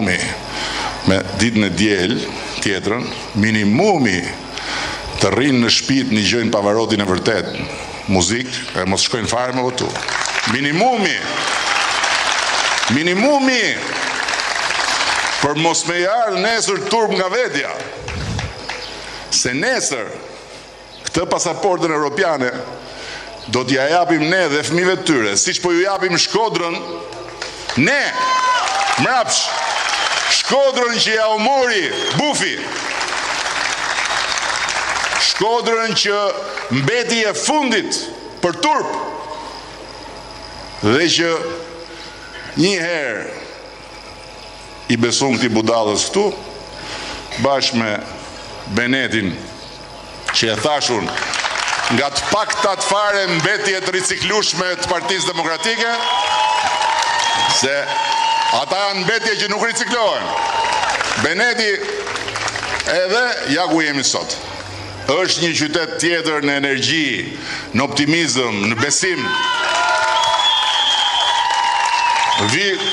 minimumi me ditën e diel tjetrën, minimumi të rrinë në shtëpi një gjojnë Pavarotin e vërtet, muzikë, e mos shkojnë fare me votu. Minimumi për mos me jarë nesër turp nga vetja. Se nesër këtë pasaportën europiane do t'ja japim ne dhe fëmijëve të tyre, siç po ju japim Shkodrën, ne, mrapsh, Shkodrën që ja u mori Bufi, Shkodrën që mbeti e fundit për turp, dhe që një herë i beson këti budallës këtu, bashkë me Benetin, që e thashun nga të paktat fare mbetje të riciklueshme të Partisë Demokratike, se ata janë mbetje që nuk riciklohen. Beneti edhe ja ku jemi sot. Është një qytet tjetër në energji, në optimizëm, në besim.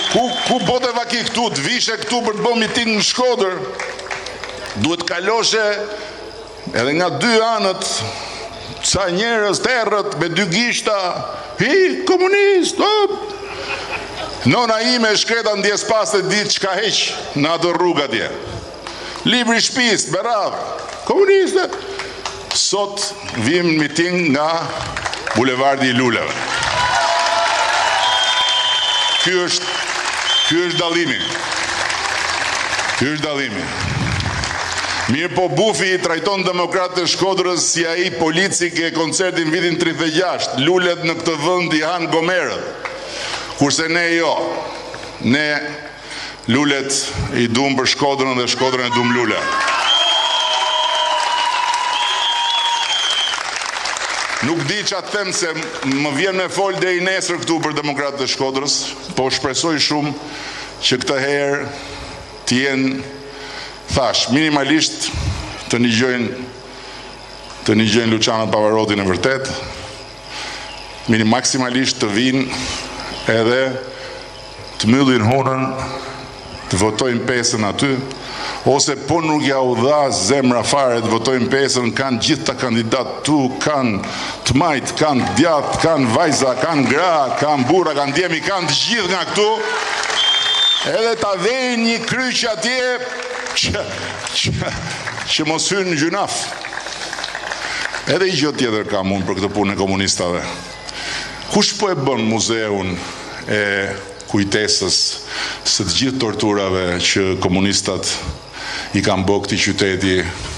Ku bote vaki këtu, të vishe këtu për të bërë miting në Shkodër, duhet kaloshe edhe nga dy anët, sa njerëz terrët me dy gishta, komunist, nona ime shkreta ndjes pas të ditë çka heq në atë rrugë atje. Libri shtëpis, berav, komuniste. Sot vim në miting nga Bulevardi i Luleve. Ky është dallimi. Mirë po Bufi i trajton demokratë të Shkodrës si ai polici ke koncertin vitin 36, lulet në këtë vend i han gomerët. Kurse ne jo. Ne lulet i dum për Shkodrën dhe Shkodrën e dum lule. Nuk di që atë them se më vjen me fol deri i nesër këtu për demokratët e Shkodrës, po shpresoj shumë që këtë herë t'jenë, thash, minimalisht të një Luciano Pavarotin e vërtet, maksimalisht të vinë edhe të myllin honën, të votojnë pesën aty, ose po nuk ja u dha zemra fare të votojnë pesën, kanë gjithë të kandidatë tu, kanë të majtë, kanë të djatë, kanë vajza, kanë gra, kanë bura, kanë djemi, kanë të gjithë nga këtu, edhe ta dhejnë një kryq atje që mos hynë në gjunaf. Edhe i gjë tjetër kam unë për këtë punë e komunistave. Kush po e bën muzeun e kujtesës së të gjithë torturave që komunistat i kanë bërë këtij qyteti